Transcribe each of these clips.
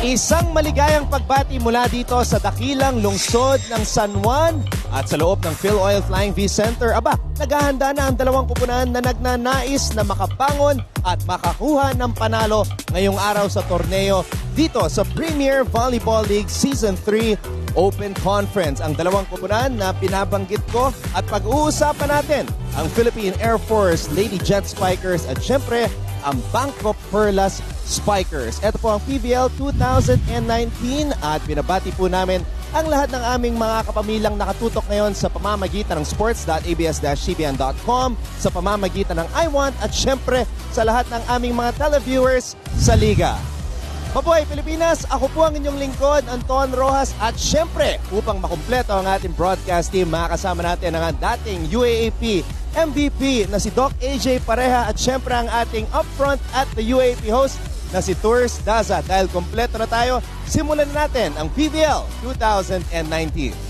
Isang maligayang pagbati mula dito sa dakilang lungsod ng San Juan at sa loob ng Phil Oil Flying V Center. Aba, naghahanda na ang dalawang kupunan na nagnanais na makabangon at makakuha ng panalo ngayong araw sa torneo dito sa Premier Volleyball League Season 3 Open Conference. Ang dalawang kupunan na binabanggit ko at pag-uusapan natin ang Philippine Air Force Lady Jet Spikers at syempre ang BanKo Perlas Spikers. Ito po ang PVL 2019 at binabati po namin ang lahat ng aming mga kapamilyang nakatutok ngayon sa pamamagitan ng sports.abs-cbn.com, sa pamamagitan ng iWant at syempre sa lahat ng aming mga televiewers sa Liga. Mabuhay Pilipinas! Ako po ang inyong lingkod, Anton Rojas, at syempre upang makumpleto ang ating broadcast team, makakasama natin ang dating UAAP MVP na si Doc AJ Pareha at syempre ang ating upfront at the UAAP host na si Tours Daza. Dahil kompleto na tayo, simulan natin ang PVL 2019.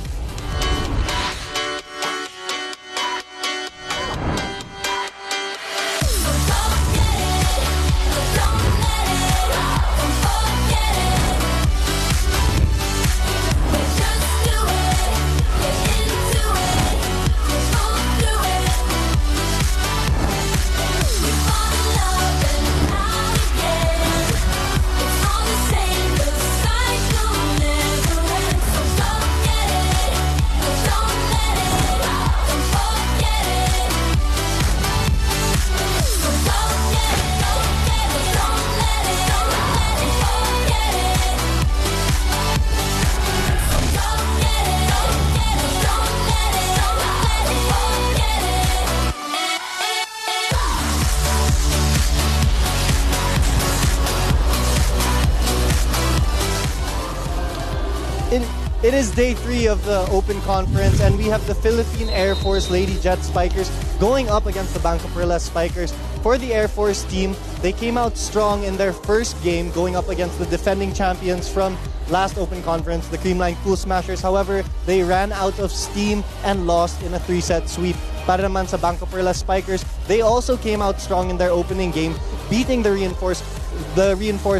It is day 3 of the Open Conference, and we have the Philippine Air Force Lady Jet Spikers going up against the BanKo Perlas Spikers. For the Air Force team, they came out strong in their first game, going up against the defending champions from last Open Conference, the Creamline Cool Smashers. However, they ran out of steam and lost in a 3-set sweep. Para naman sa BanKo Perlas Spikers, they also came out strong in their opening game, beating the reinforced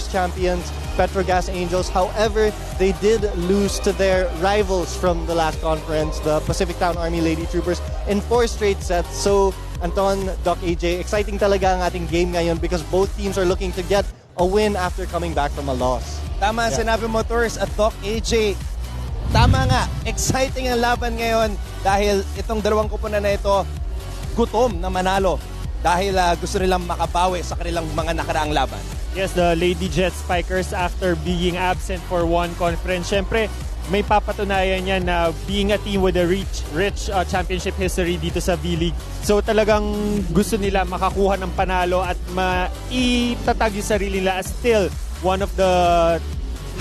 champions Petrogas Angels. However, they did lose to their rivals from the last conference, the Pacific Town Army Lady Troopers, in 4 straight sets. So, Anton, Doc AJ, exciting talaga ang ating game ngayon because both teams are looking to get a win after coming back from a loss. Tama, sinabi mo, Tours at Doc AJ. Tama nga, exciting ang laban ngayon dahil itong dalawang kupunan na ito, gutom na manalo dahil gusto nilang makabawi sa kanilang mga nakaraang laban. Yes, the Lady Jet Spikers, after being absent for one conference, syempre may papatunayan yan na being a team with a rich championship history dito sa V-League. So talagang gusto nila makakuha ng panalo at maitatag yung sarili nila as still one of the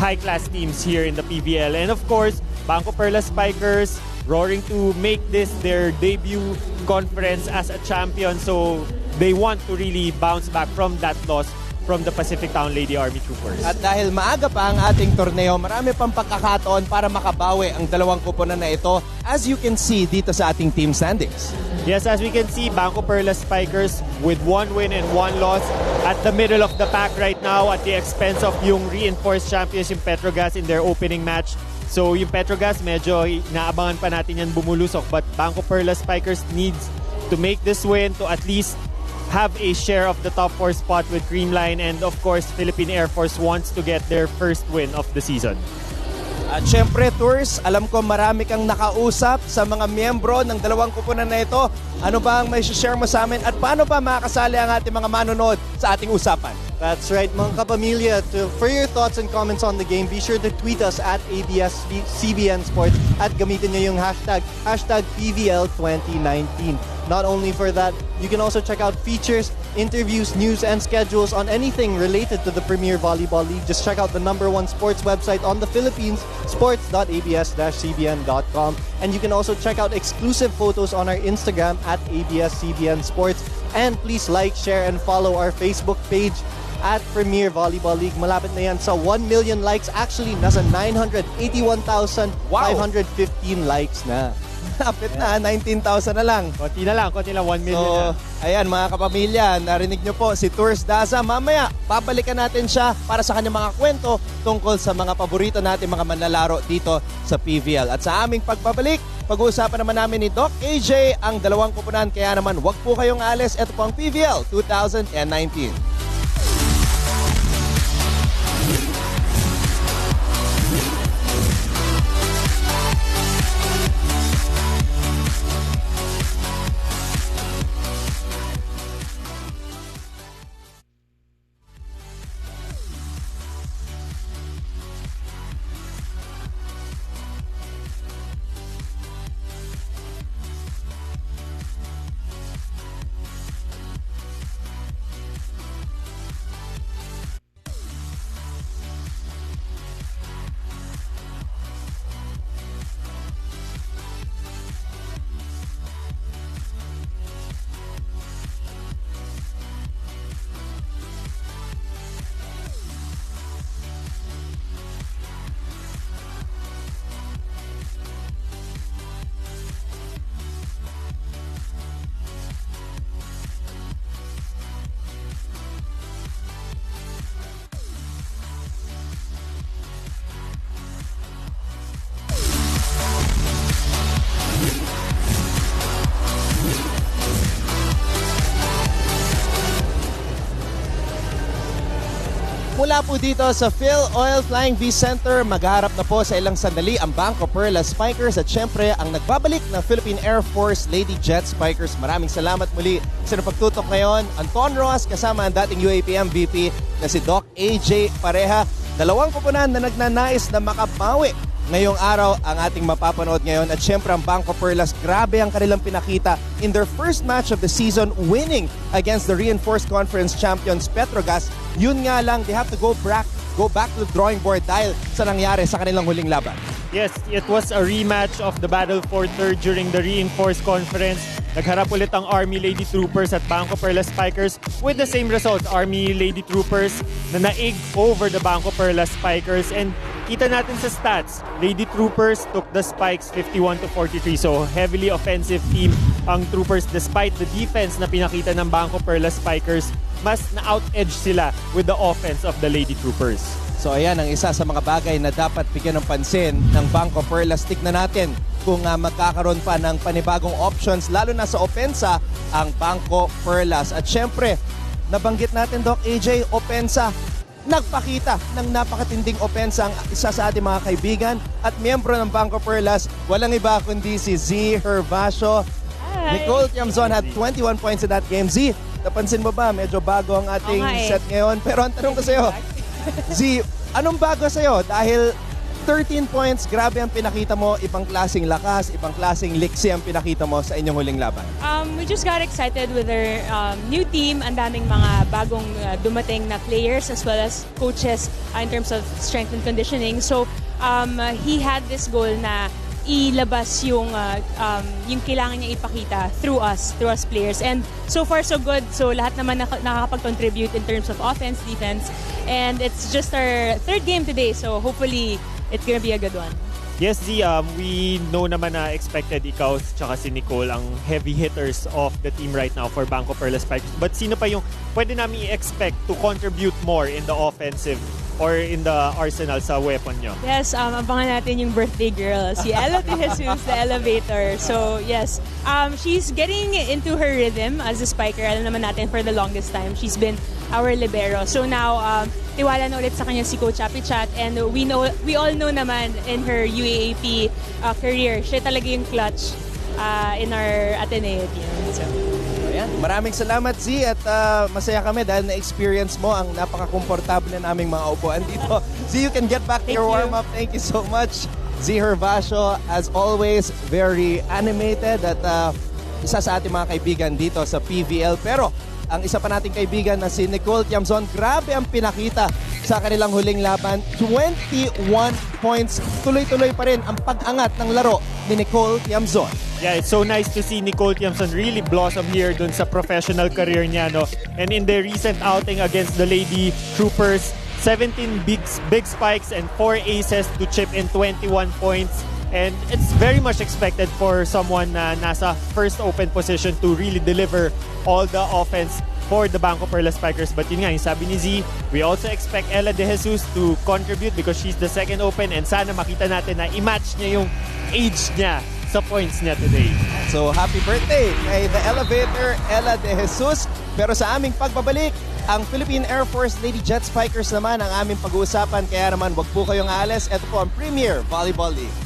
high-class teams here in the PVL. And of course, BanKo Perlas Spikers roaring to make this their debut conference as a champion. So they want to really bounce back from that loss from the Pacific Town Lady Army Troopers. At dahil maaga pa ang ating torneo, marami pang pagkakataon para makabawi ang dalawang kupunan na ito, as you can see dito sa ating team standings. Yes, as we can see, BanKo Perlas Spikers with 1 win and 1 loss at the middle of the pack right now at the expense of yung reinforced champions yung Petrogas in their opening match. So yung Petrogas, medyo naabangan pa natin yan bumulusok, but BanKo Perlas Spikers needs to make this win to at least have a share of the top 4 spot with Creamline, and of course Philippine Air Force wants to get their first win of the season. At syempre, Tours, alam ko marami kang nakausap sa mga miyembro ng dalawang kupunan na ito. Ano ba ang may share mo sa amin at paano ba makakasali ang ating mga manonood sa ating usapan? That's right, mga kapamilya. For your thoughts and comments on the game, be sure to tweet us at ABS-CBN Sports at gamitin nyo yung hashtag PVL2019. Not only for that, you can also check out features, interviews, news, and schedules on anything related to the Premier Volleyball League. Just check out the #1 sports website on the Philippines, sports.abs-cbn.com. And you can also check out exclusive photos on our Instagram at ABS-CBN Sports. And please like, share, and follow our Facebook page at Premier Volleyball League. Malapit na yan sa 1 million likes. Actually, nasa 981,515 likes na. Malapit na, 19,000 na lang. Konti na lang, 1 million So, na. ayan mga kapamilya, narinig nyo po si Tours Daza. Mamaya, babalikan natin siya para sa kanyang mga kwento tungkol sa mga paborito natin mga manlalaro dito sa PVL. At sa aming pagbabalik, pag-uusapan naman namin ni Doc AJ ang dalawang kupunan. Kaya naman, wag po kayong alis. Ito po ang PVL 2019. Mula po dito sa Phil Oil Flying V Center, magharap na po sa ilang sandali ang BanKo Perlas Spikers at syempre ang nagbabalik na Philippine Air Force Lady Jet Spikers. Maraming salamat muli sa napagtutok ngayon. Anton Roas kasama ang dating UAPM VP na si Doc AJ Pareha. Dalawang kupunan na nagnanais na makabawi. Ngayong araw ang ating mapapanood ngayon at syempre ang BanKo Perlas, grabe ang kanilang pinakita in their first match of the season, winning against the reinforced conference champions Petrogas. Yun nga lang, they have to go back to the drawing board dahil sa nangyari sa kanilang huling laban. Yes, it was a rematch of the battle for third during the reinforced conference. Nagharap ulit ang Army Lady Troopers at BanKo Perlas Spikers with the same results. Army Lady Troopers na naig over the BanKo Perlas Spikers, and kita natin sa stats, Lady Troopers took the Spikes 51-43. So heavily offensive team ang Troopers despite the defense na pinakita ng BanKo Perlas Spikers. Mas na-out-edge sila with the offense of the Lady Troopers. So ayan ang isa sa mga bagay na dapat bigyan ng pansin ng BanKo Perlas. Tignan natin kung magkakaroon pa ng panibagong options lalo na sa opensa ang BanKo Perlas. At syempre, nabanggit natin Doc AJ, opensa. Nagpakita ng napakatinding opensa ang isa sa ating mga kaibigan at miyembro ng BanKo Perlas. Walang iba kundi si Z Hervasio. Nicole Tiamzon had 21 points in that game. Z, napansin mo ba? Medyo bago ang ating set ngayon. Pero ang tanong ko sa'yo, Z, anong bago sa'yo? Dahil 13 points, grabe ang pinakita mo, ibang klaseng lakas, ibang klaseng liksi ang pinakita mo sa inyong huling laban. We just got excited with our new team. Ang daming mga bagong dumating na players as well as coaches in terms of strength and conditioning. So he had this goal na ilabas yung kailangan niya ipakita through us players. And so far so good. So lahat naman nakakapag-contribute in terms of offense, defense. And it's just our third game today. So hopefully it's gonna be a good one. Yes, Z, we know naman na expected ikaw tsaka si Nicole ang heavy hitters of the team right now for BanKo Perlas Spikers. But sino pa yung pwede namin i-expect to contribute more in the offensive or in the arsenal sa weapon nyo? Yes, abangan natin yung birthday girl, si Ella de Jesus, the elevator. So yes, she's getting into her rhythm as a spiker. Alam naman natin for the longest time, she's been our libero. So now, tiwala na ulit sa kanya si Coach Apichat, and we all know naman in her UAAP career, siya talaga yung clutch in our Ateneo team. So. Ayan. Maraming salamat Z at masaya kami dahil na-experience mo ang napaka-komportable na naming mga upuan dito. Z, you can get back to your warm-up. Thank you so much. Z Hervasio, as always, very animated at isa sa ating mga kaibigan dito sa PVL. Pero ang isa pa nating kaibigan na si Nicole Tiamzon, grabe ang pinakita sa kanilang huling laban. 21 points. Tuloy-tuloy pa rin ang pag-angat ng laro ni Nicole Tiamzon. Yeah, it's so nice to see Nicole Tiamzon really blossom here dun sa professional career niya, no? And in the recent outing against the Lady Troopers, 17 big spikes and 4 aces to chip in 21 points. And it's very much expected for someone na nasa first open position to really deliver all the offense for the BanKo Perlas Perlas. But yun nga, yung sabi ni Z, we also expect Ella De Jesus to contribute because she's the second open, and sana makita natin na i-match niya yung age niya sa points niya today. So happy birthday kay The Elevator, Ella De Jesus. Pero sa aming pagbabalik, ang Philippine Air Force Lady Jet Spikers naman ang aming pag-uusapan. Kaya naman, wag po kayong aalis. Ito po ang Premier Volleyball League.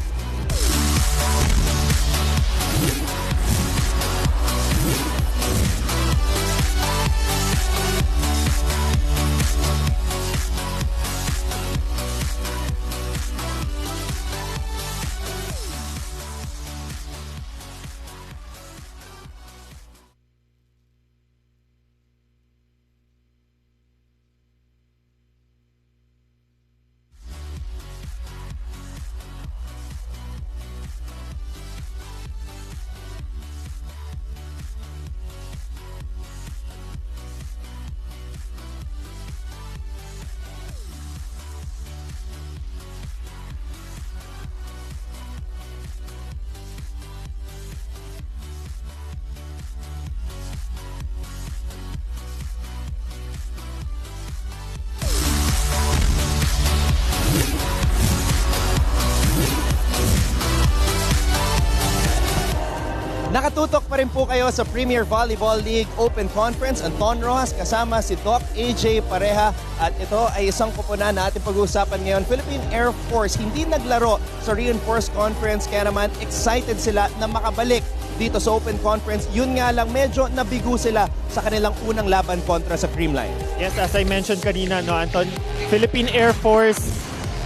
Nakatutok pa rin po kayo sa Premier Volleyball League Open Conference. Anton Rojas kasama si Doc AJ Pareha. At ito ay isang kupunan na ating pag-uusapan ngayon. Philippine Air Force hindi naglaro sa Reinforced Conference, kaya naman excited sila na makabalik dito sa Open Conference. Yun nga lang, medyo nabigo sila sa kanilang unang laban kontra sa Creamline. Yes, as I mentioned kanina, no, Anton, Philippine Air Force,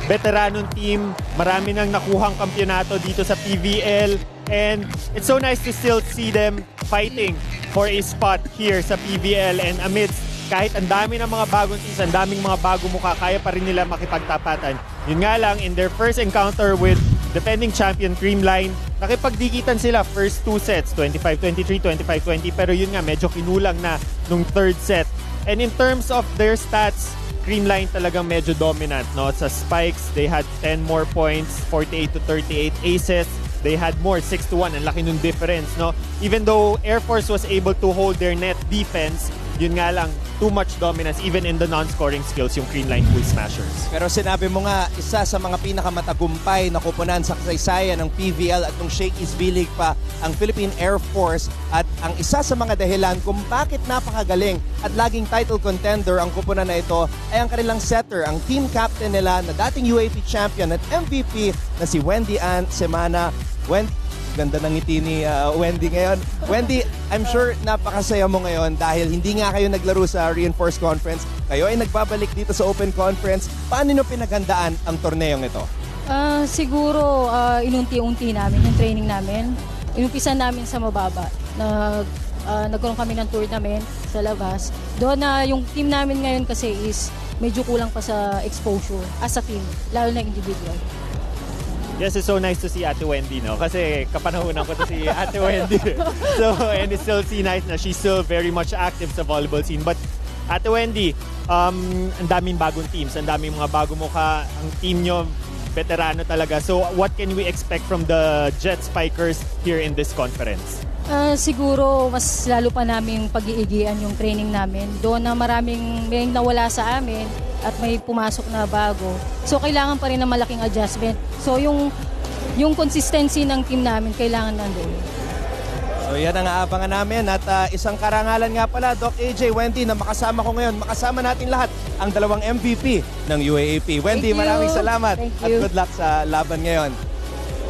veteranong team, marami nang nakuhang kampyonato dito sa PVL. And it's so nice to still see them fighting for a spot here sa PVL, and amidst kahit ang dami ng mga bagong teams, ang daming mga bagong mukha, kaya pa rin nila makipagtapatan. Yun nga lang, in their first encounter with defending champion Creamline, nakipagdikitan sila first two sets, 25-23, 25-20, pero yun nga, medyo kinulang na nung third set. And in terms of their stats, Creamline talagang medyo dominant, no? Sa spikes, they had 10 more points, 48-38 aces. They had more, 6-1. Ang laki nung difference, no? Even though Air Force was able to hold their net defense, yun nga lang, too much dominance even in the non-scoring skills yung Creamline Pool Smashers. Pero sinabi mo nga, isa sa mga pinakamatagumpay na kupunan sa kasaysayan ng PVL at ng Shakey's V-League pa ang Philippine Air Force, at ang isa sa mga dahilan kung bakit napakagaling at laging title contender ang kupunan na ito ay ang kanilang setter, ang team captain nila na dating UAP champion at MVP na si Wendy Ann Semana. Wendy, ganda ng ngiti ni Wendy ngayon. Wendy, I'm sure napakasaya mo ngayon dahil hindi nga kayo naglaro sa Reinforced Conference. Kayo ay nagbabalik dito sa Open Conference. Paano nyo pinaghandaan ang torneong ito? Siguro inunti-unti namin yung training namin. Inumpisa namin sa mababa. Nagkaroon kami ng tournament sa labas. Doon na yung team namin ngayon kasi is medyo kulang pa sa exposure as a team, lalo na individual. Yes, it's so nice to see Ate Wendy, no? Kasi kapanahonan ko to si Ate Wendy. So, and it's still nice na she's still very much active sa volleyball scene. But Ate Wendy, ang daming bagong teams, ang daming mga bagong mukha. Ang team nyo, veterano talaga. So, what can we expect from the Jet Spikers here in this conference? Siguro, mas lalo pa namin pag-iigian yung training namin. Doon na may nawala sa amin at may pumasok na bago. So, kailangan pa rin ng malaking adjustment. So, yung consistency ng team namin, kailangan nandun. So yan ang aabangan namin, at isang karangalan nga pala, Doc AJ, Wendy, na makasama ko ngayon. Makasama natin lahat ang dalawang MVP ng UAAP. Wendy, maraming salamat at good luck sa laban ngayon.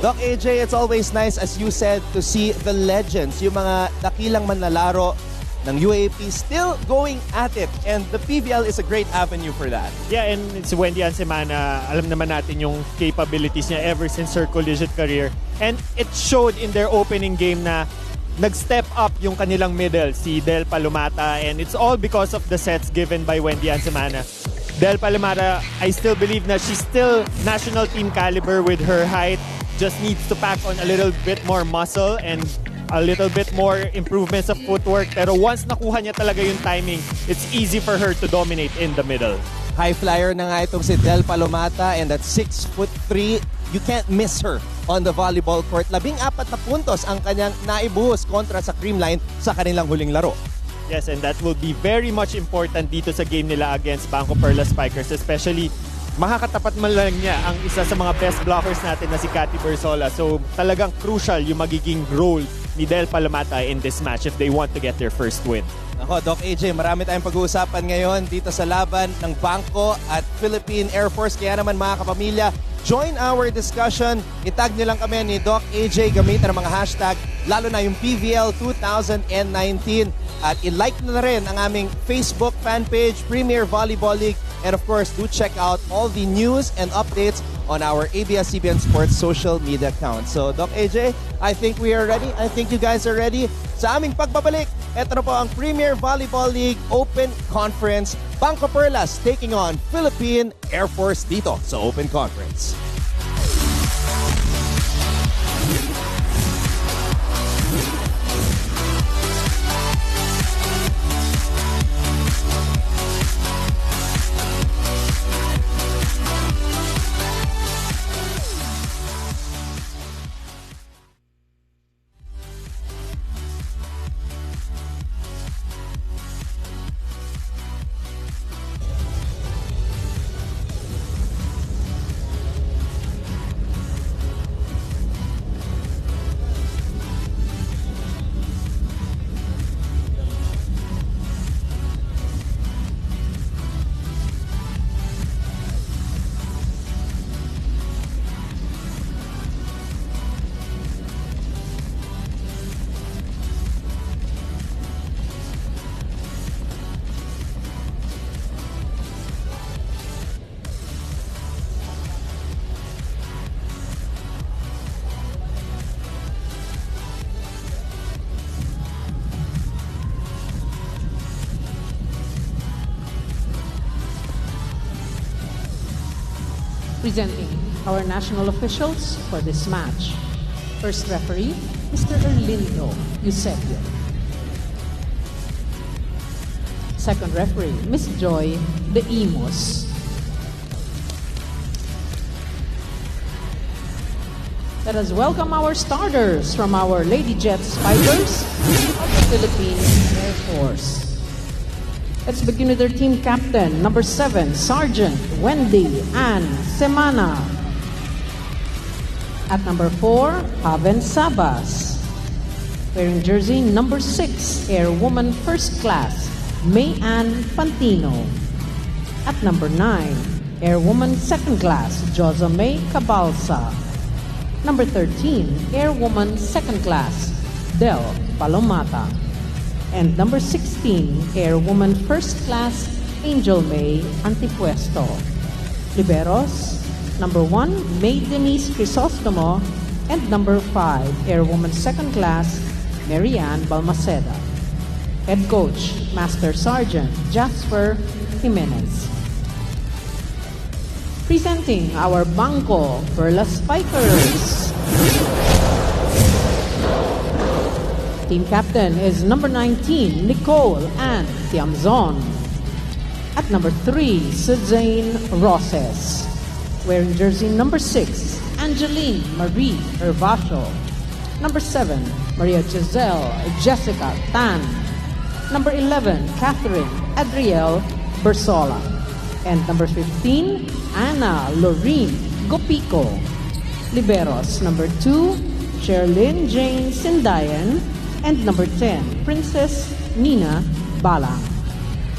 Doc AJ, it's always nice, as you said, to see the legends, yung mga dakilang manlalaro ng UAP still going at it, and the PVL is a great avenue for that. Yeah, and si Wendy Ann Semana, alam naman natin yung capabilities niya ever since her collegiate career, and it showed in their opening game na nag-step up yung kanilang middle, si Del Palomata, and it's all because of the sets given by Wendy Ann Semana. Del Palomata, I still believe na she's still national team caliber with her height, just needs to pack on a little bit more muscle and a little bit more improvements of footwork. Pero once nakuha niya talaga yung timing, it's easy for her to dominate in the middle. High flyer na nga itong si Del Palomata, and at 6'3", you can't miss her on the volleyball court. 14 na puntos ang kanyang naibuhos kontra sa Creamline sa kanilang huling laro. Yes, and that will be very much important dito sa game nila against BanKo Perlas Spikers, especially makakatapat man lang niya ang isa sa mga best blockers natin na si Cathy Bersola. So talagang crucial yung magiging role ni Del Palamata in this match if they want to get their first win. Ako, Doc AJ, marami tayong pag-uusapan ngayon dito sa laban ng BanKo at Philippine Air Force. Kaya naman mga kapamilya, join our discussion. Itag nyo lang kami ni Doc AJ gamitin ang mga hashtag, lalo na yung PVL 2019. At i-like na rin ang aming Facebook fan page, Premier Volleyball League. And of course, do check out all the news and updates on our ABS-CBN Sports social media account. So, Doc AJ, I think we are ready. I think you guys are ready. Sa aming pagbabalik, ito na po ang Premier Volleyball League Open Conference. BanKo Perlas taking on Philippine Air Force dito sa Open Conference. Presenting our national officials for this match. First referee, Mr. Erlindo Eusebio. Second referee, Miss Joy De Imos. Let us welcome our starters from our Lady Jet Spikers of the Philippine Air Force. Let's begin with their team captain, number 7, Sergeant Wendy Ann Semana. At number 4, Haven Sabas. Wearing jersey number 6, Airwoman First Class, May Ann Pantino. At number 9, Airwoman Second Class, Josa May Cabalsa. Number 13, Airwoman Second Class, Del Palomata. And number 16, Airwoman First Class, Angel May Antipuesto. Liberos, number 1, May Denise Crisostomo, and number 5, Airwoman Second Class, Marianne Balmaceda. Head Coach, Master Sergeant Jasper Jimenez. Presenting our BanKo Perlas Spikers. Team captain is number 19, Nicole Ann Tiamzon. At number 3, Suzanne Roses. Wearing jersey number 6, Angeline Marie Hervasio. Number 7, Maria Giselle Jessica Tan. Number 11, Catherine Adriel Bersola. And number 15, Anna Lorene Gopico. Liberos, number 2, Sherlyn Jane Sindayan. And number 10, Princess Nina Balang.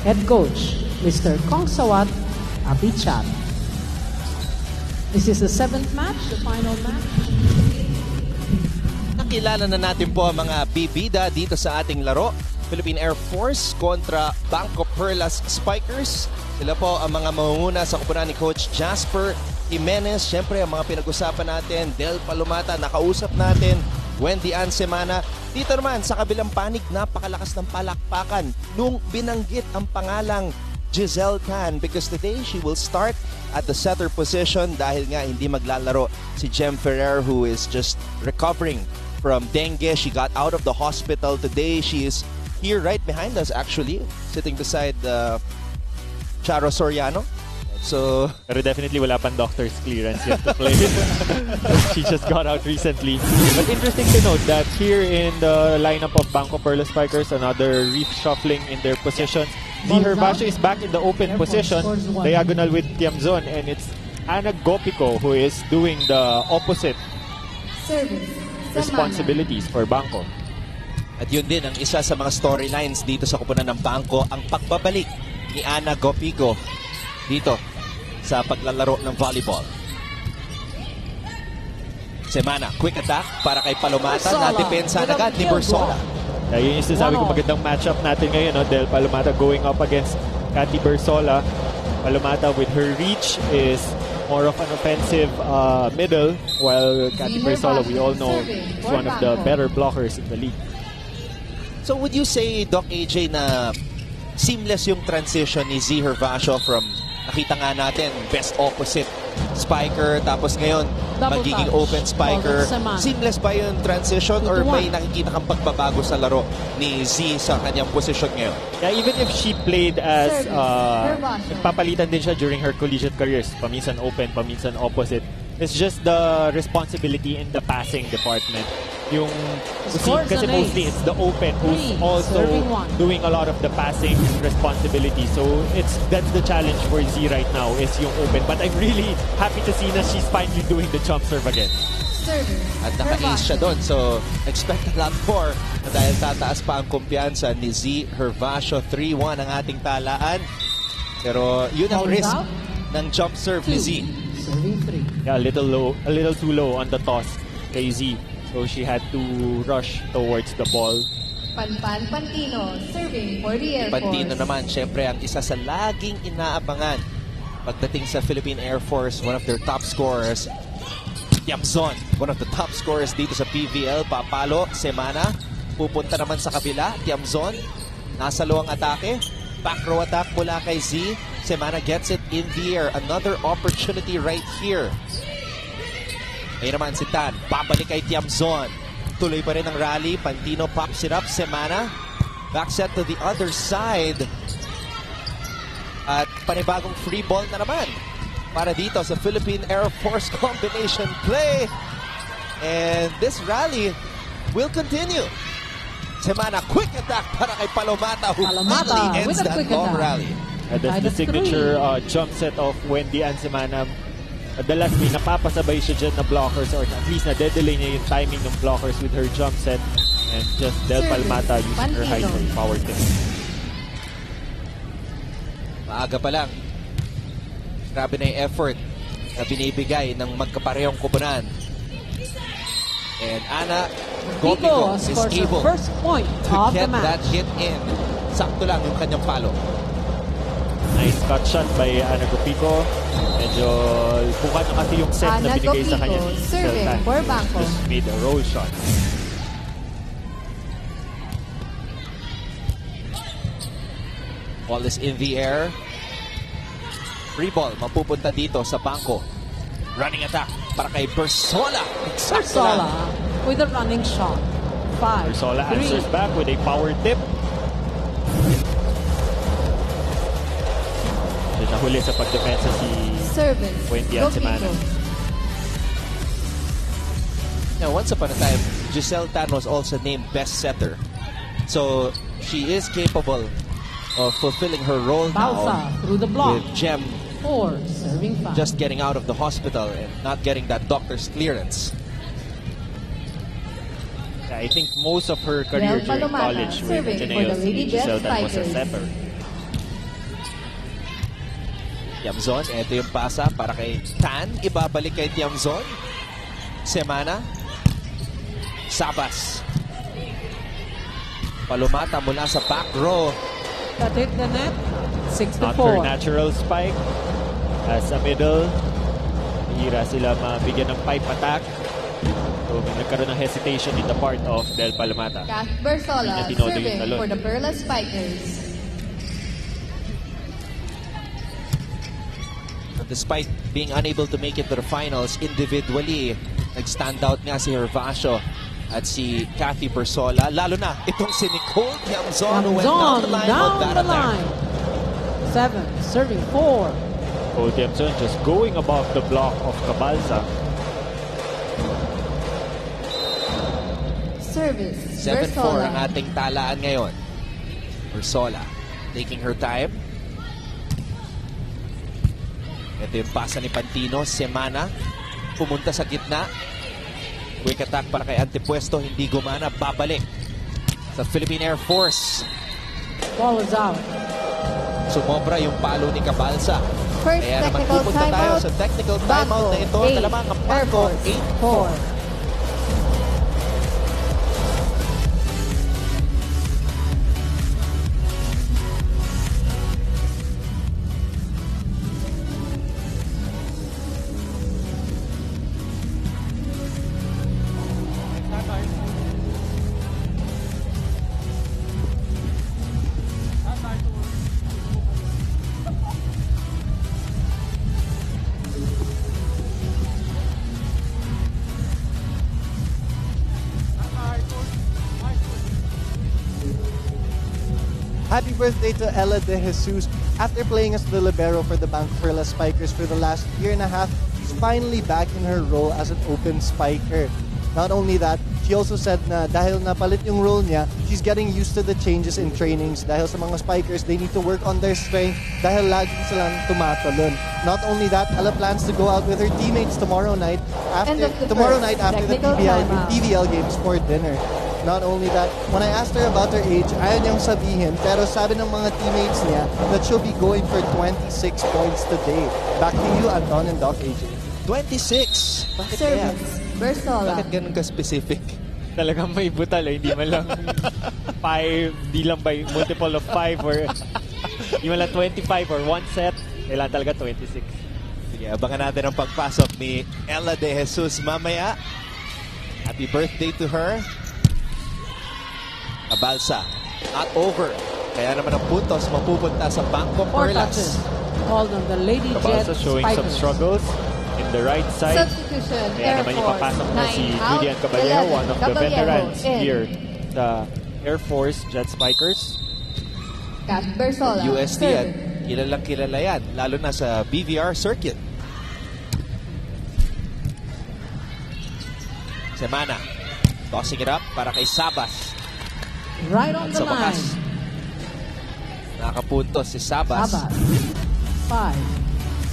Head coach, Mr. Kongsawat Abichat. This is the 7th match, the final match. Nakilala na natin po ang mga bibida dito sa ating laro. Philippine Air Force kontra BanKo Perlas Spikers. Sila po ang mga mangunguna sa kupunan ni Coach Jasper Jimenez. Siyempre, ang mga pinag-usapan natin, Del Palomata, nakausap natin, Wendy Ann Semana. Dito naman, sa kabilang panig, napakalakas ng palakpakan nung binanggit ang pangalang Giselle Tan because today she will start at the setter position dahil nga hindi maglalaro si Jem Ferrer who is just recovering from dengue. She got out of the hospital today. She is here right behind us actually, sitting beside Charo Soriano. So, Pero definitely wala pang doctor's clearance yet to play. She just got out recently. But interesting to note that here in the lineup of BanKo Perlas Spikers, another reshuffling in their positions. The Herbacio is back in the open position, diagonal with Tiamzon, and it's Ana Gopiko who is doing the opposite responsibilities for BanKo. at yun din ang isa sa mga storylines dito sa kupunan ng BanKo, ang pagbabalik ni Ana Gopiko dito sa paglalaro ng volleyball. Semana, quick attack para kay Palomata na depensa agad ni Bersola. Yun yung sinasabi ko, magandang matchup natin ngayon, no? Del Palomata going up against Cathy Bersola. Palomata with her reach is more of an offensive middle, while Cathy Bersola, we all know, is one of the better blockers in the league. So would you say, Doc AJ, na seamless yung transition ni Z Herbacio from, nakita nga natin, best opposite spiker, tapos ngayon magiging open spiker. Seamless ba yung transition or may nakikita kang pagbabago sa laro ni Z sa kanyang position ngayon? Yeah, even if she played as nagpapalitan din siya during her collegiate careers, paminsan open, paminsan opposite, it's just the responsibility in the passing department. Yung kasi mostly it's the open who's also doing a lot of the passing responsibility. So that's the challenge for Z right now, is yung open. But I'm really happy to see na she's finally doing the jump serve again. At naka-ace siya doon. So expect a lot more dahil tataas pa ang kumpiyansa ni Z Herbacio. 3-1 ang ating talaan. Pero yun ang risk ng jump serve ni Z. Yeah, a little too low on the toss kay Z. So she had to rush towards the ball. Pantino serving for the Air Force. Pantino naman, syempre ang isa sa laging inaabangan pagdating sa Philippine Air Force, one of their top scorers. Tiamzon, one of the top scorers dito sa PVL. Papalo, Semana, pupunta naman sa kabila. Tiamzon, nasa luwang atake. Back row attack mula kay Z. Semana gets it in the air. Another opportunity right here. Ngayon naman si Tan, babalik kay Tiamzon. Tuloy pa rin ang rally. Pantino pops it up. Semana, back set to the other side. At panibagong free ball na naman para dito sa Philippine Air Force combination play. And this rally will continue. Semana, quick attack para kay Palomata, who finally ends that long rally. That's the signature jump set of Wendy and Semana. Madalas may napapasabay siya dyan na blockers, or at least na-delay niya yung timing ng blockers with her jump set, and just Del Palomata using her height for power tip. Maaga pa lang. Grabe na yung effort na binibigay ng magkaparehong kupunan. And Ana Gopiko is able to get that hit in. Sakto lang yung kanyang palo. Nice cut shot by Ana Gopiko. Medyo bukan na kasi yung set na binigay sa kanya ni Seltan. Just made a roll shot. Ball is in the air. Free ball, mapupunta dito sa BanKo. Running attack para kay Bersola. Bersola with a running shot. 5, Bersola answers back with a power tip. Nahuli sa pagdepensa si Wendy at Semana. Now, once upon a time, Giselle Tan was also named best setter. So, she is capable of fulfilling her role now through the block. with Gem 4, serving 5. just getting out of the hospital and not getting that doctor's clearance. I think most of her career during college with Ateneos, Giselle Tan was a setter. Tiamzon, ito yung pasa para kay Tan. Ibabalik kay Tiamzon. Semana. Sabas. Palomata mula sa back row. That hit the net. 6-4. Not her natural spike. As a middle, hira sila mabigyan ng pipe attack. So nagkaroon ng hesitation in the part of Del Palomata. Bersola serving for the Perlas Spikers. Despite being unable to make it to the finals individually, nag-stand out nga si Herbacio at si Cathy Bersola. Lalo na itong si Nicole Tiamzon who went down the line. 7, serving 4. Cole Tiamson just going above the block of Cabalza. Service. 7-4 Bersola. ang ating talaan ngayon. Bersola taking her time. Ito yung pasa ni Pantino. Semana pumunta sa gitna. Quick attack para kay Antepuesto. Hindi gumana. Babalik sa Philippine Air Force. Ball is out. Sumobra yung palo ni Cabalza. First Kaya naman technical pupunta tayo timeout. sa technical timeout na ito. Eight. Talamang ang Air BanKo Force. 8-4. Happy birthday to Ella De Jesus. After playing as the libero for the BanKo Perlas Spikers for the last year and a half, she's finally back in her role as an open spiker. Not only that, she also said na dahil napalit yung role niya, she's getting used to the changes in trainings. Dahil sa mga spikers, they need to work on their strength dahil lagi silang tumatalon. Not only that, Ella plans to go out with her teammates tomorrow night after End of the first after the technical timeout. TVL games for dinner. Not only that, when I asked her about her age, ayaw niyang sabihin, pero sabi ng mga teammates niya that she'll be going for 26 points today. Back to you, Anton and Doc AJ. 26! Bakit kaya? Service. Bersola. Bakit ganun ka-specific? Talagang may butal, hindi man lang 5, di lang by multiple of 5 or di man lang 25 or one set. Kailangan talaga 26. Sige, abangan natin ang pagpasok ni Ella De Jesus mamaya. Happy birthday to her. Cabalza, not over. Kaya naman ang puntos mapupunta sa BanKo 4 Perlas. touches. Called on the Lady Cabalza Jet showing some Spikers. struggles in the right side. Substitution. Kaya Air naman Force. ipapasok na 9 si out. Julian Caballero, 11. one of the Caballero veterans in. here. The Air Force Jet Spikers. Cash Bersola. UST yan. Kilalang kilala yan. Lalo na sa BVR circuit. Semana. Tossing it up para kay Sabas. Right on At the sa wakas, line. nakapuntos si Sabas. Sabas. 5.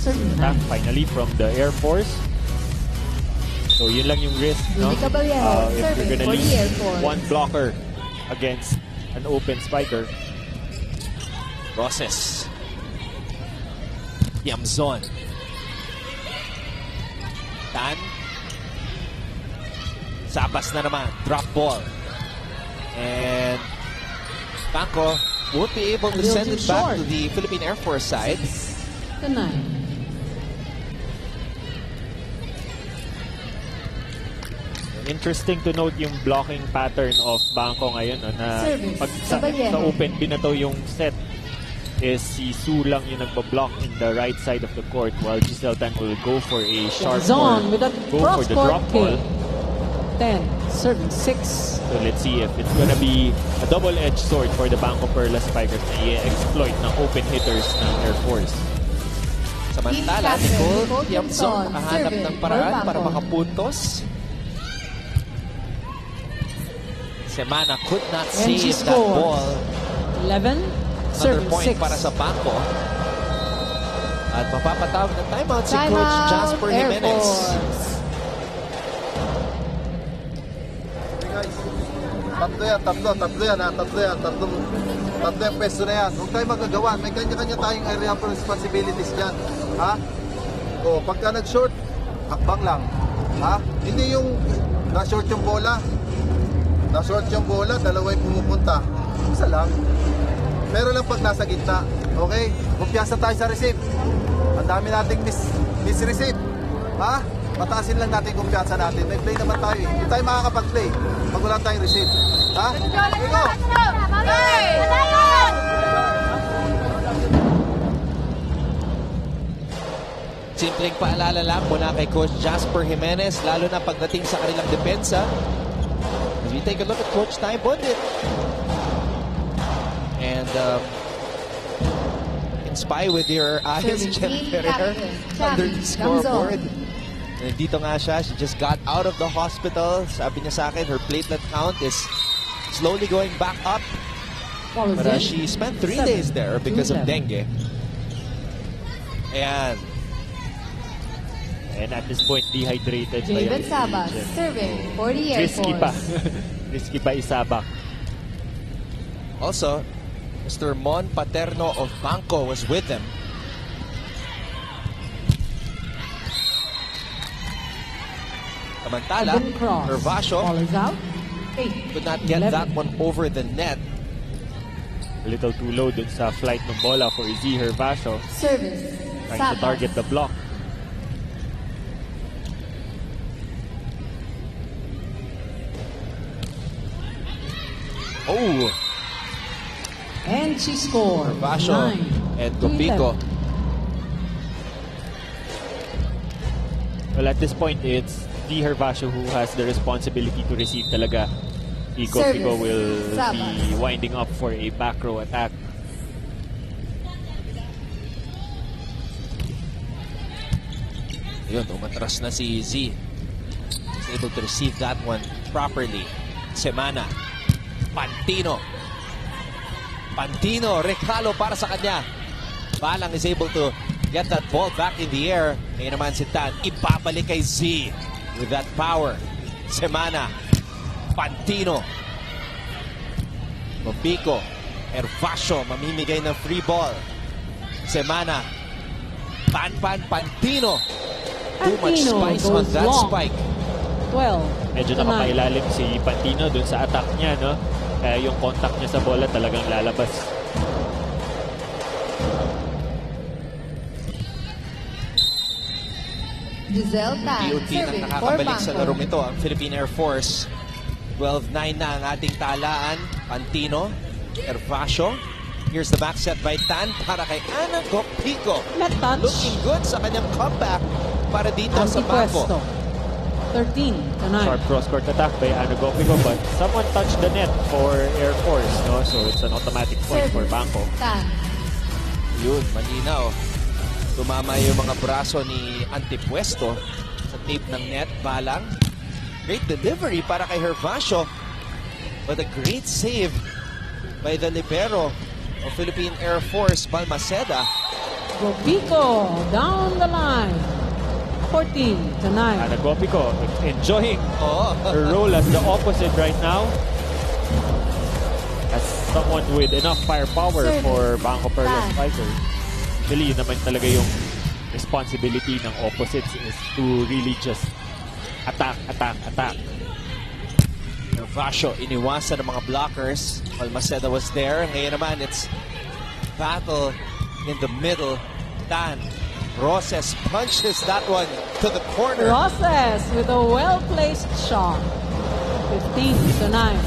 Serving Attack 9. finally from the Air Force. So yun lang yung risk, no? Rudy Caballero, If you're serving gonna for the leave Air Force. one blocker against an open spiker. Roses. Yamzon. Tan. Sabas na naman. Drop ball. And BanKo won't be able to A little send too it back short. to the Philippine Air Force side. To 9. Interesting to note yung blocking pattern of BanKo ngayon, no, na Service. pag sa Caballero. open binato yung set is si Su lang yung nagpa-block in the right side of the court while Giselle Tan will go for a sharp ball, Zone with a go for the cross-court drop ball. kick. 10. Serving 6. So let's see if it's gonna be a double-edged sword for the BanKo Perlas Spikers na i-exploit ng open hitters ng Air Force. Samantala, Team captain, Nicole Nicole Tiamson Tiamson, nakahanap serving ng paraan for para BanKo. makapuntos. Semana could not And she save that scores. ball. 11. Another Serving point 6. para sa BanKo. At mapapatawag ng timeout si Coach Timeout. Jasper Air Jimenez. Force. Tatlo yan, tatlo yung pwesto na yan. Huwag tayo magagawa. May kanya-kanya tayong area of responsibilities dyan. Ha? O, pagka nag-short, hakbang lang. Ha? Hindi yung na-short yung bola. Na-short yung bola, dalawa yung pumupunta. Isa lang. Pero lang pag nasa gitna. Okay? Kumpiyansa tayo sa receive. Ang dami nating miss-receive. Ha? Pataasin lang natin kumpiyansa natin. May play naman tayo. Hindi tayo makakapag-play pag wala tayong receive. Ha? Go! Simpleng paalala lang muna kay Coach Jasper Jimenez, lalo na pagdating sa kanilang depensa. As we take a look at Coach Ty Bundit. And in spy with your eyes, Serving Jen team Ferrer, captain, under the Champ scoreboard. Gamzon. Nandito nga siya. She just got out of the hospital. Sabi niya sa akin, her platelet count is slowly going back up. Ball is But in. she spent 3 7 days there because of to 11. dengue. Ayan. And at this point, dehydrated pa Javen yung Sabas, Jen. serving for the Air Risky pa. Force. Risky pa isabak. Also, Mr. Mon Paterno of BanKo was with them. Samantala, Good cross. Hervasio Ball is out. 8. could not get 11. that one over the net. A little too low dun sa flight ng bola for Z Hervasio. Service. Trying to Sabas. target the block. Oh, And she scored. Hervasio 9 and to Gopico. 11. Well, at this point, it's the Hervasio who has the responsibility to receive talaga. Pico Service. will Sabas. be winding up for a back row attack. Yun, umatras na si Z. He's able to receive that one properly. Semana. Pantino. Pantino, rekalo para sa kanya. Balang is able to get that ball back in the air. Ngayon naman si Tan, ibabalik kay Z with that power. Semana. Pantino. Mopico. Hervasio, mamimigay ng free ball. Semana. Pantino. Too much Pantino spice on goes that long. spike. 12. Medyo to 9. nakapailalim si Pantino dun sa attack niya, no? Kaya yung contact niya sa bola talagang lalabas. Giselle Tan, Unti-unti nang serving for nakakabalik sa larong BanKo. ito ang Philippine Air Force. 12-9 na ang ating talaan. Pantino, Hervasio. Here's the back set by Tan para kay Ana Gopico. Net touch. Looking good sa kanyang comeback para dito sa BanKo. Antipuesto. 13 to 9. Sharp cross-court attack by Ano Gopico, but someone touched the net for Air Force, no? So it's an automatic point for Service. BanKo. Tan. Yun, malinaw. Tumama yung mga braso ni Antipuesto sa tape ng net. Balang. Great delivery para kay Hervasio. But a great save by the libero of Philippine Air Force, Balmaceda. Gopico down the line. 14 to 9. Ana Gopico enjoying Oh, her role as the opposite right now. As someone with enough firepower Service. for BanKo Perlas Tan. Perlas. Actually, yun naman talaga yung responsibility ng opposites is to really just attack. Hervasio iniwasan ng mga blockers. Balmaceda was there. Ngayon naman, it's battle in the middle. Tan. Roses punches that one to the corner. Roses with a well-placed shot. 15 to 9.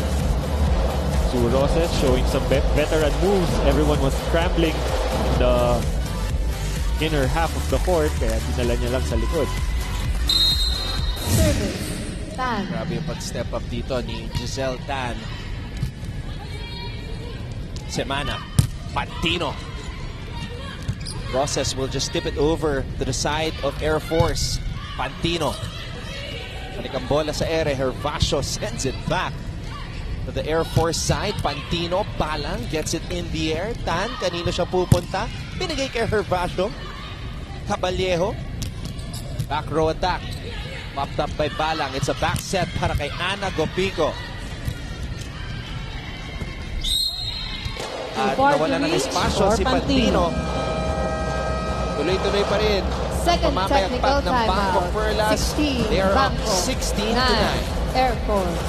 So Roses showing some veteran moves. Everyone was scrambling in the inner half of the court, kaya dinala niya lang sa likod. Service. Tan. Grabe yung pag-step up dito ni Giselle Tan. Semana. Pantino. Roses will just tip it over to the side of Air Force. Pantino. Balik ang bola sa ere. Hervasio sends it back to the Air Force side. Pantino, Balang, gets it in the air. Tan, kanino siya pupunta? Binigay kay Hervasio. Caballejo. Back row attack. Mopped up by Balang. It's a back set para kay Ana Gopico. At Far to nawala ng reach espasyo for si Pantino. Pantino. Tuloy-tuloy pa rin. Second Pamayagpag technical ng BanKo timeout. Perlas. 16. They are up BanKo. 16 to 9. Air Force.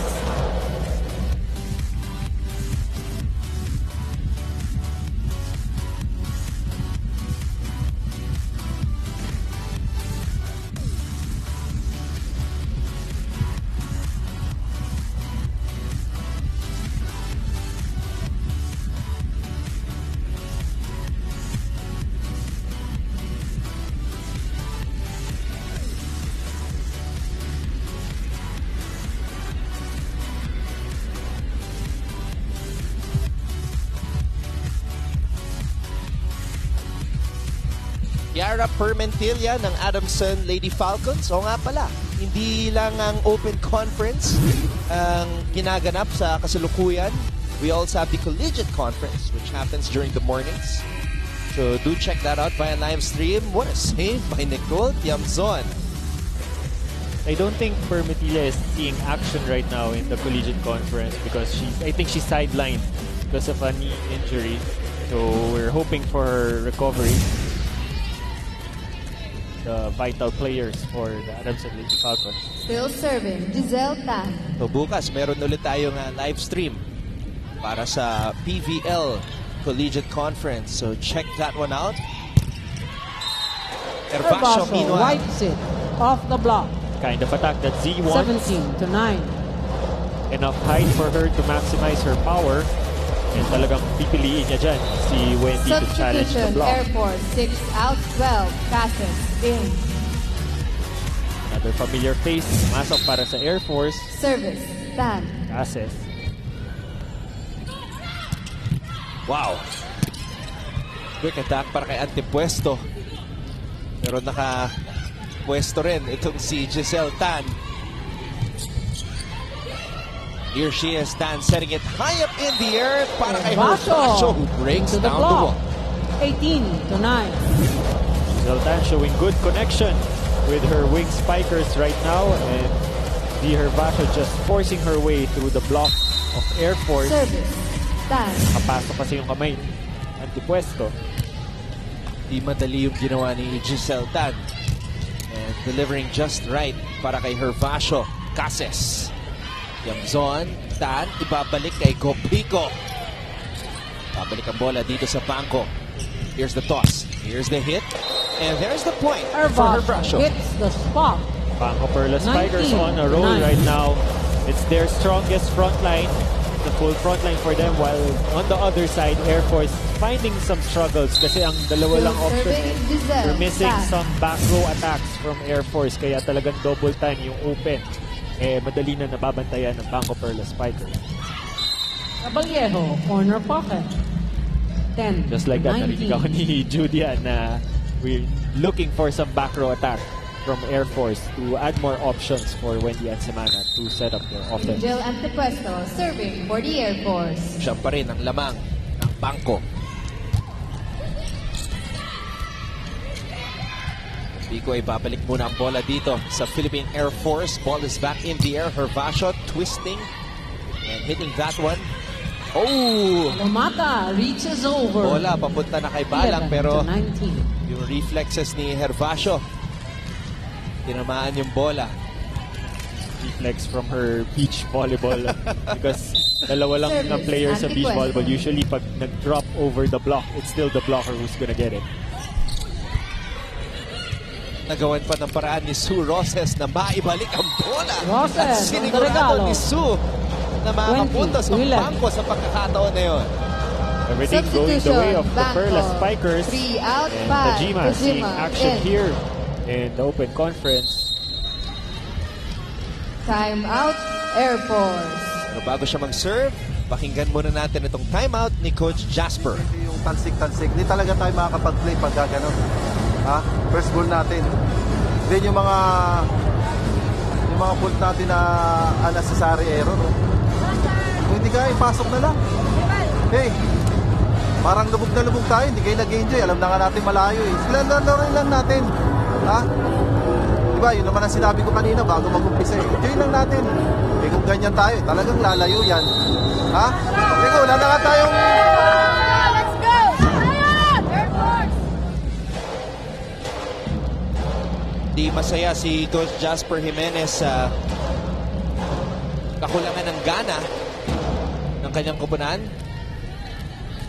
Yara Permentilla ng Adamson Lady Falcons. O nga pala, hindi lang ang Open Conference ang ginaganap sa kasalukuyan. We also have the Collegiate Conference, which happens during the mornings. So do check that out via live stream. What a save by Nicole Tiamzon. I don't think Permetilla is seeing action right now in the Collegiate Conference because I think she's sidelined because of a knee injury. So we're hoping for her recovery. The vital players for the Adamson Lady Falcons. Still serving, Giselle Tan. So bukas, meron ulit tayong live stream para sa PVL Collegiate Conference. So check that one out. Hervasio, meanwhile, wipes it off the block. Kind of attack that Z wants. 17-9. Enough height for her to maximize her power. And talagang pipiliin niya dyan si Wendy to challenge the Substitution, block. Air Force, 6 out 12. Casas, in. Another familiar face. Masok para sa Air Force. Service, Tan. Cases. wow. Quick attack para kay Antipuesto. Pero naka-puesto rin itong si Giselle Tan. Here she is, Tan setting it high up in the air para kay Hervasio, who breaks to the down the block. wall. 18-9. Zoltan showing good connection with her wing spikers right now, and the Hervasio just forcing her way through the block of Air Force. Service, Tan. Kapasok kasi yung kamay. Antipuesto. Di madali yung ginawa ni Giselle Tan. And delivering just right para kay Hervasio. Cases. Tiamzon, Tan, ibabalik kay Gopico. Babalik ang bola dito sa BanKo. Here's the toss. Here's the hit. And there's the point for Hervasio. Hits the spot. BanKo Perlas Perlas on a roll 19-9. right now. It's their strongest front line. The full front line for them, while on the other side, Air Force finding some struggles kasi ang dalawa lang option. We're missing some back row attacks from Air Force, kaya talagang double time yung open. Madali na nababantayan ng BanKo Perlas Perlas. Caballero, corner pocket. 10. Just like that, narinig ako ni Judia na we're looking for some back row attack from Air Force to add more options for Wendy and Semana to set up their offense. Jill Antipuesto, serving for the Air Force. Siya pa rin ang lamang ng BanKo. Pico ay babalik muna ang bola dito sa Philippine Air Force. Ball is back in the air. Hervasio twisting and hitting that one. Oh! Alomata reaches over. Bola papunta na kay Balang pero 11-19. yung reflexes ni Hervasio, tinamaan yung bola. Reflex from her beach volleyball because dalawa lang ng players sa beach volleyball. Usually pag nag-drop over the block, it's still the blocker who's gonna get it. Nagawan pa ng paraan ni Sue Roses na maibalik ang bola. Roses, At sinigurado ang ni Sue na makapunta sa 20-11. BanKo sa pagkakataon na yun. Everything going the way of the BanKo. Perlas Spikers. 3 out, And 5. Tajima seeing action in. here in the open conference. Time out, Air Force. Pero bago siya mag-serve, pakinggan muna natin itong timeout ni Coach Jasper. Yung tansik-tansik, hindi talaga tayo makakapag-play pag gano'n. Ha? First goal natin. Then yung mga punt natin na unnecessary error. No? Kung hindi kaya, ipasok na lang. Hey, parang lubog na lubog tayo, hindi kayo nag-enjoy. Alam na nga natin malayo eh. Lalaroin lang natin. Ha? Diba, yun naman ang sinabi ko kanina bago mag-umpisa eh. Enjoy lang natin. Eh kung ganyan tayo, talagang lalayo yan. Ha? Teka, wala na nga tayong... Let's go! Air Force! Di masaya si Coach Jasper Jimenez sa kakulangan ng gana ng kanyang kupunan.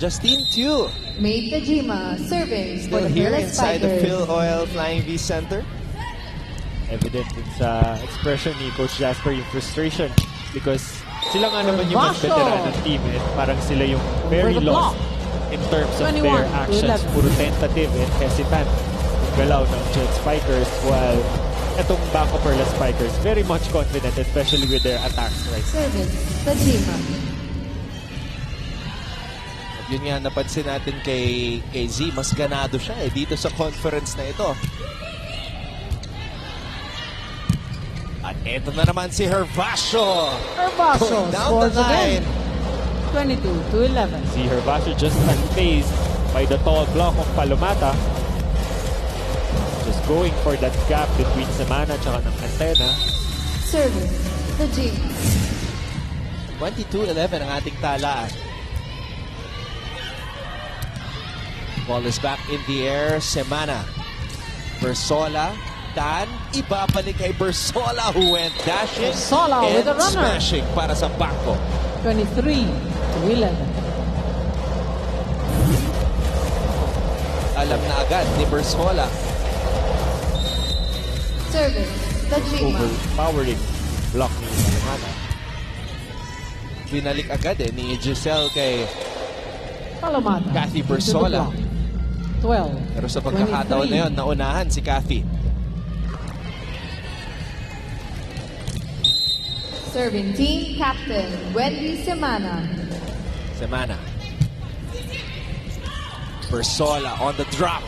Justine Tew, May Tajima, serving for still the here Perlas inside the Spikers. Phil Oil Flying V Center. Evident din sa expression ni Coach Jasper yung frustration because sila nga naman yung mas veteran ng team and parang sila yung very lost in terms of their 21-11. actions. Puro tentative and hesitant yung galaw ng Jet Spikers, while etong BanKo Perlas Spikers very much confident, especially with their attacks right now. Service, Tajima. Yun nga napansin natin kay Z, mas ganado siya dito sa conference na ito. At ito na naman si Hervasio. Hervasio Going down the scores again. line. 22-11. Si Hervasio just unfazed by the tall block of Palomata. Just going for that gap between Semana at ng Antena. Service, the James. 22-11 ang ating talaan. Ball is back in the air. Semana. Bersola. Dan. Ibabalik kay Bersola who went dashing Bersola with and a runner. smashing para sa BanKo. 23-11. Alam na agad ni Bersola. Service, the James. Overpowering block ni Palomata. Binalik agad ni Giselle kay Palomata. Kathy into the Bersola. block. 12. Pero sa pagkakataon na yun, naunahan si Kathy. Serving team captain, Wendy Semana. Semana. Bersola on the drop.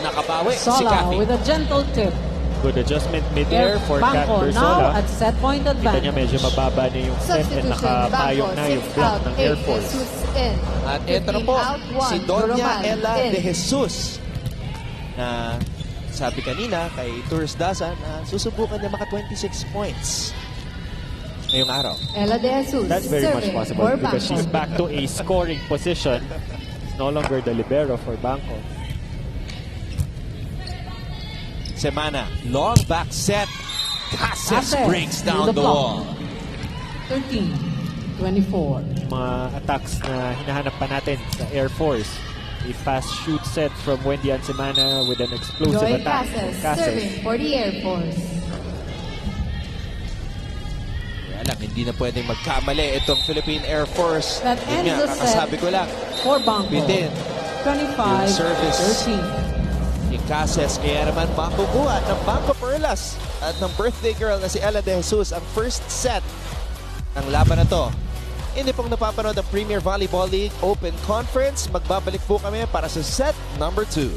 Nakabawi si Sola Kathy. with a gentle tip. Good adjustment mid-air for Kat BanKo now Bersola. at set point Kita niya advantage. medyo mababa na yung set and Substitution, nakapayong BanKo, na yung 6 block out, ng 8 Air Force. Jesus in. At ito na 15 po, out, 1, si Doña Roman Ella in. de Jesus na sabi kanina kay Tours Daza na susubukan niya maka 26 points ngayong araw. Ella de Jesus. That's very much serving possible for because BanKo. she's back to a scoring position. It's no longer the libero for BanKo. Semana, long back set. Cases Cases breaks in down the the block. wall. 13-24. Mga attacks na hinahanap pa natin sa Air Force. A fast shoot set from Wendy and Semana with an explosive Joy attack. Cases, serving for the Air Force. Kaya lang, hindi na pwedeng magkamali itong Philippine Air Force. That Yun ends nga, the set. kakasabi ko lang, For BanKo. Within. 25-13. yung Cases, kaya naman makukuha ng BanKo Perlas at ng birthday girl na si Ella de Jesus ang first set ng laban na to. Hindi pong napapanood ang Premier Volleyball League Open Conference. Magbabalik po kami para sa set number 2.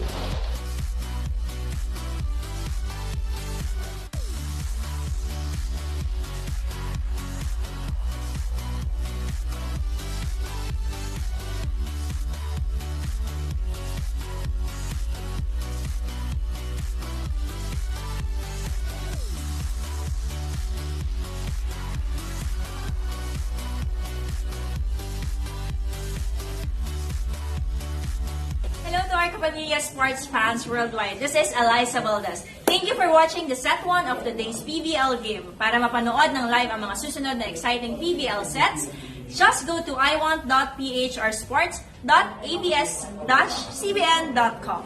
Hello to our Kapamilya sports fans worldwide. This is Eliza Valdez. Thank you for watching the set 1 of today's PBL game. Para mapanood ng live ang mga susunod na exciting PBL sets, just go to iWant.ph or sports.abs-CBN.com.